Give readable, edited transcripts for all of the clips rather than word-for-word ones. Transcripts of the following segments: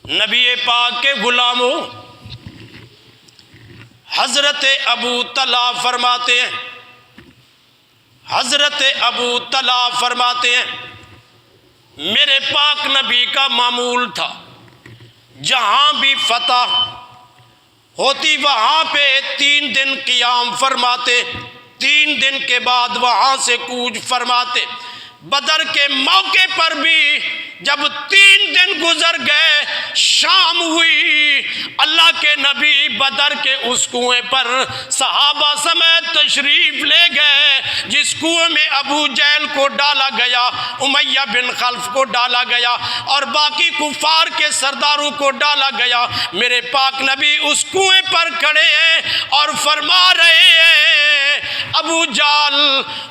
نبی پاک کے غلاموں، حضرت ابو طلحہ فرماتے ہیں، حضرت ابو طلحہ فرماتے ہیں میرے پاک نبی کا معمول تھا جہاں بھی فتح ہوتی وہاں پہ 3 دن قیام فرماتے، 3 دن کے بعد وہاں سے کوچ فرماتے۔ بدر کے موقع پر بھی جب 3 دن گزر گئے، شام ہوئی، اللہ کے نبی بدر کے اس کنویں پر صحابہ سمیت تشریف لے گئے جس کنویں میں ابو جہل کو ڈالا گیا، امیہ بن خلف کو ڈالا گیا اور باقی کفار کے سرداروں کو ڈالا گیا۔ میرے پاک نبی اس کنویں پر کھڑے ہیں اور فرما رہے ہیں ابو جہل،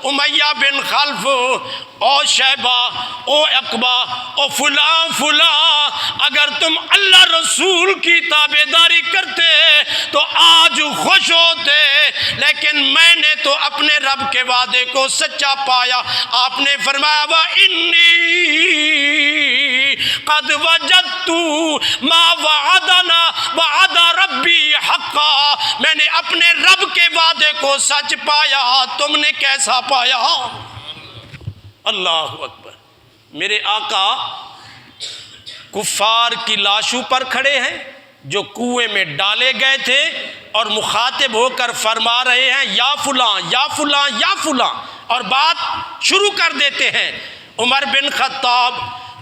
امیہ بن خلف، او شیبہ، او عقبہ، او فلاں فلاں، اگر تم اللہ رسول کی تابعداری کرتے تو آج خوش ہوتے، لیکن میں نے تو اپنے رب کے وعدے کو سچا پایا۔ آپ نے فرمایا وَإِنِّي قَدْ وَجَدْتُ مَا وَعَدَنَا وَعَدَ رَبِّي حَقًّا، میں نے اپنے رب کے وعدے کو سچ پایا، تم نے کیسا پایا؟ اللہ اکبر۔ میرے آقا کفار کی لاشوں پر کھڑے ہیں جو کنویں میں ڈالے گئے تھے اور مخاطب ہو کر فرما رہے ہیں یا فلاں یا فلاں یا فلاں، اور بات شروع کر دیتے ہیں۔ عمر بن خطاب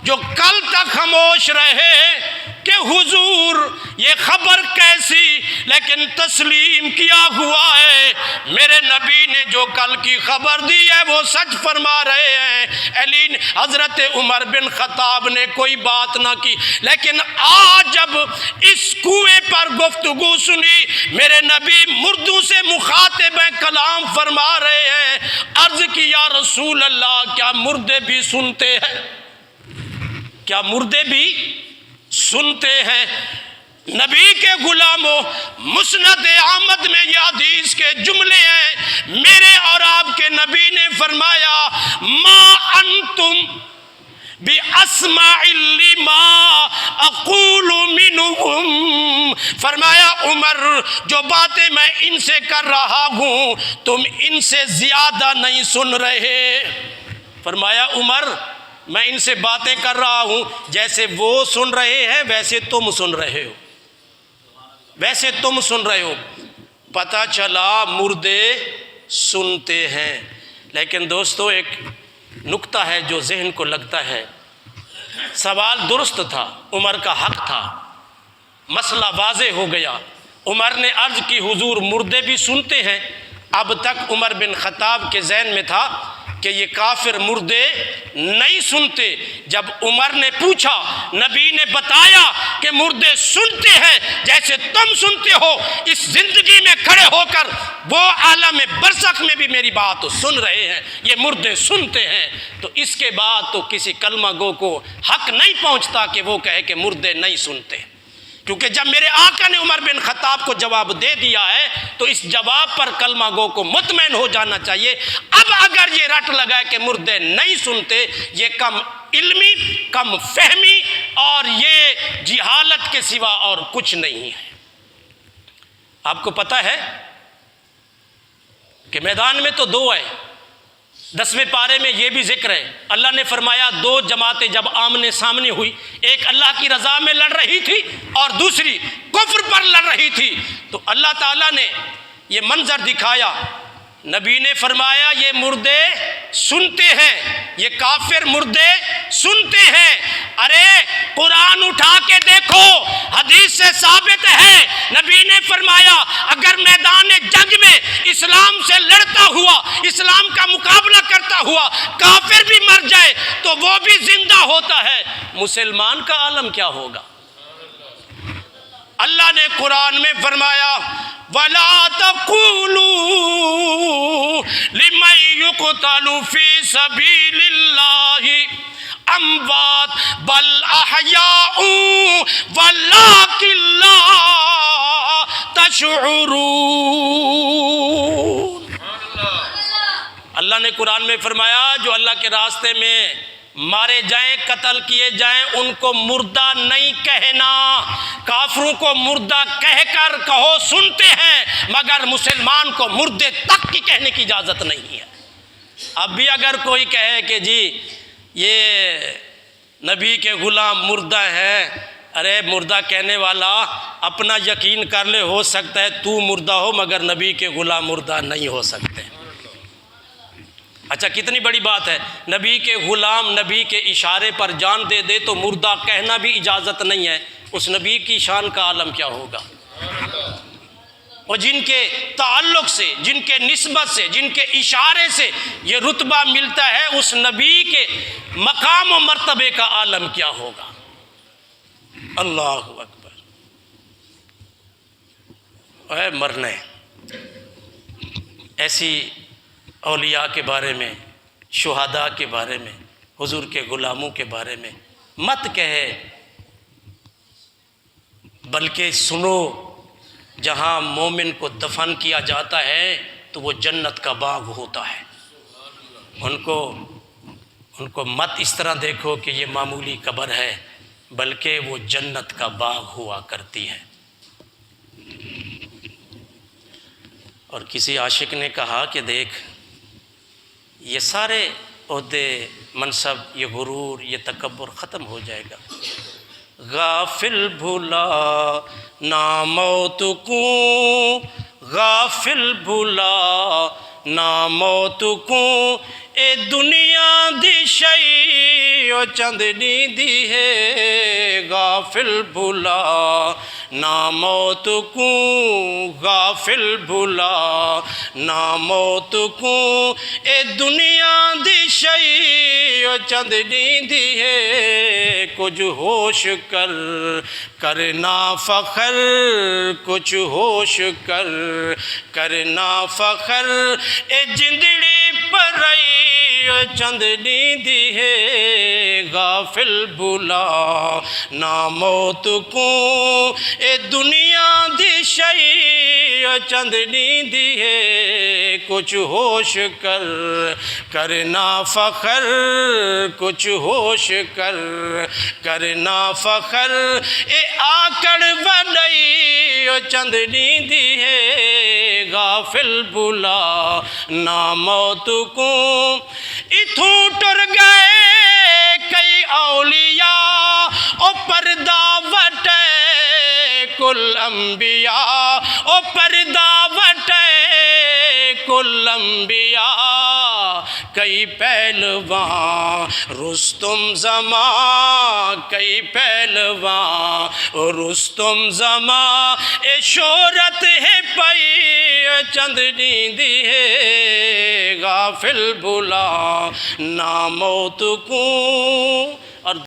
جو کل تک خاموش رہے کہ حضور یہ خبر کیسی، لیکن تسلیم کیا ہوا ہے، میرے نبی نے جو کل کی خبر دی ہے وہ سچ فرما رہے ہیں۔ حضرت عمر بن خطاب نے کوئی بات نہ کی، لیکن آج جب اس کنویں پر گفتگو سنی، میرے نبی مردوں سے مخاطب کلام فرما رہے ہیں۔ عرض کی یا رسول اللہ، کیا مردے بھی سنتے ہیں؟ کیا مردے بھی سنتے ہیں؟ نبی کے غلاموں، مسند احمد میں یہ حدیث کے جملے ہیں، میرے اور آپ کے نبی نے فرمایا ما انتم بِأَسْمَعِ لِمَا أَقُولُ مِنْهُمْ، فرمایا عمر جو باتیں میں ان سے کر رہا ہوں تم ان سے زیادہ نہیں سن رہے۔ فرمایا عمر میں ان سے باتیں کر رہا ہوں جیسے وہ سن رہے ہیں ویسے تم سن رہے ہو، ویسے تم سن رہے ہو۔ پتہ چلا مردے سنتے ہیں۔ لیکن دوستو ایک نکتہ ہے جو ذہن کو لگتا ہے، سوال درست تھا، عمر کا حق تھا، مسئلہ واضح ہو گیا۔ عمر نے عرض کی حضور مردے بھی سنتے ہیں۔ اب تک عمر بن خطاب کے ذہن میں تھا کہ یہ کافر مردے نہیں سنتے۔ جب عمر نے پوچھا، نبی نے بتایا کہ مردے سنتے ہیں جیسے تم سنتے ہو، اس زندگی میں کھڑے ہو کر وہ عالم برزخ میں بھی میری بات سن رہے ہیں، یہ مردے سنتے ہیں، تو اس کے بعد تو کسی کلمہ گو کو حق نہیں پہنچتا کہ وہ کہے کہ مردے نہیں سنتے، کیونکہ جب میرے آقا نے عمر بن خطاب کو جواب دے دیا ہے تو اس جواب پر کلمہ گو کو مطمئن ہو جانا چاہیے۔ اب اگر یہ رٹ لگائے کہ مردے نہیں سنتے، یہ کم علمی، کم فہمی اور یہ جہالت کے سوا اور کچھ نہیں ہے۔ آپ کو پتہ ہے کہ میدان میں تو 2 ہیں، 10ویں پارے میں یہ بھی ذکر ہے، اللہ نے فرمایا 2 جماعتیں جب آمنے سامنے ہوئی، ایک اللہ کی رضا میں لڑ رہی تھی اور دوسری کفر پر لڑ رہی تھی، تو اللہ تعالیٰ نے یہ منظر دکھایا۔ نبی نے فرمایا یہ مردے سنتے ہیں، یہ کافر مردے سنتے ہیں۔ ارے قرآن اٹھا کے دیکھو، حدیث سے ثابت ہے، نبی نے فرمایا اگر میدان جنگ میں اسلام سے لڑتا ہوا، اسلام کا مقابلہ کرتا ہوا کافر بھی مر جائے تو وہ بھی زندہ ہوتا ہے، مسلمان کا عالم کیا ہوگا؟ اللہ نے قرآن میں فرمایا وَلَا تَقُولُوا لِمَنْ يُقْتَلُ فِي سَبِيلِ اللَّهِ أَمْوَاتٌ بَلْ أَحْيَاءٌ وَلَٰكِن لَّا تَشْعُرُونَ۔ اللہ نے قرآن میں فرمایا جو اللہ کے راستے میں مارے جائیں قتل کیے جائیں ان کو مردہ نہیں کہنا، کافروں کو مردہ کہہ کر کہو سنتے ہیں، مگر مسلمان کو مردے تک کی کہنے کی اجازت نہیں ہے۔ اب بھی اگر کوئی کہے کہ جی یہ نبی کے غلام مردہ ہے، ارے مردہ کہنے والا اپنا یقین کر لے، ہو سکتا ہے تو مردہ ہو مگر نبی کے غلام مردہ نہیں ہو سکتے۔ اچھا کتنی بڑی بات ہے، نبی کے غلام نبی کے اشارے پر جان دے دے تو مردہ کہنا بھی اجازت نہیں ہے، اس نبی کی شان کا عالم کیا ہوگا؟ اور جن کے تعلق سے، جن کے نسبت سے، جن کے اشارے سے یہ رتبہ ملتا ہے، اس نبی کے مقام و مرتبے کا عالم کیا ہوگا؟ اللہ اکبر۔ اے مرنے، ایسی اولیاء کے بارے میں، شہداء کے بارے میں، حضور کے غلاموں کے بارے میں مت کہے، بلکہ سنو، جہاں مومن کو دفن کیا جاتا ہے تو وہ جنت کا باغ ہوتا ہے۔ ان کو مت اس طرح دیکھو کہ یہ معمولی قبر ہے، بلکہ وہ جنت کا باغ ہوا کرتی ہے۔ اور کسی عاشق نے کہا کہ دیکھ، یہ سارے عہدے، منصب، یہ غرور، یہ تکبر ختم ہو جائے گا۔ غافل بھولا نہ موت کو، غافل بھولا نہ موت کو، اے دنیا دی شئی او چندنی دی ہے، غافل بھولا نہ موت کو، غافل بھولا نہ موت کو، اے دنیا دی شئی او چندنی دی ہے، کچھ ہوش کر کرنا فخر، کچھ ہوش کر کرنا فخر، اے جندڑی پر رہی چندنی دی ہے، غافل بھولا نہ موت کو، اے دنیا دی شئی چندنی دی ہے، کچھ ہوش کر کرنا فخر، کچھ ہوش کر کرنا فخر، اے آکڑ بنائی چندنی دی ہے، غافل بھولا نہ موت کو۔ اتھوں ٹر گئے کئی اولیاء او پردہ وٹے کل انبیاء، او پردہ وٹے کل انبیاء، کئی پہلوان رستم زمان، کئی پہلوان رستم زمان، اے شہرت ہے پئی چندنی دی ہے، غافل بھولا نہ موت کو۔